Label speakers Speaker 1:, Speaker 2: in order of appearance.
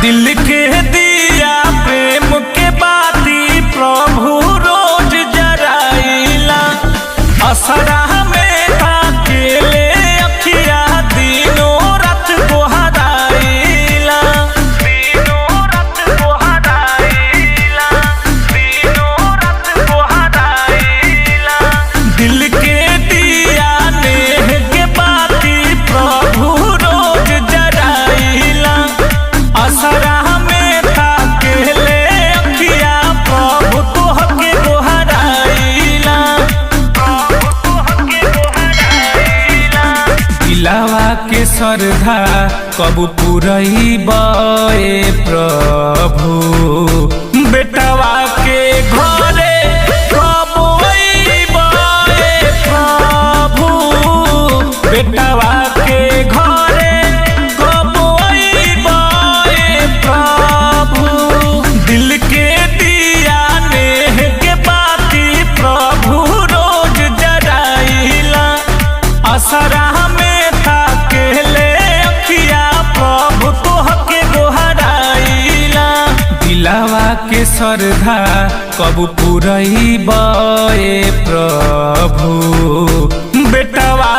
Speaker 1: दिल के दिया प्रेम के बाती प्रभु रोज जराइला, असरा में अकेले अखिया दिनों रात गोहराइला, दिनों रात गोहराइला, दिनों रात गोहराइला। दिल के दिया नेह के बाती प्रभु रोज जराइला, असरा में ताकेले अखिया प्रभु तोहके गोहराइला, प्रभु तोहके गोहराइला। दिलवा के श्रद्धा कब पुरैबा ए प्रभु, बेटवा के घरे कब अइबा ए प्रभु, बेटवा के घरे कब अइबा ए प्रभु। दिल के दिया नेह के बाती प्रभु रोज जराइला, असरा में ताकेले अखिया प्रभु तोहके गोहराइला। दिलवा के श्रद्धा कब पुरैबा ए प्रभु, बेटवा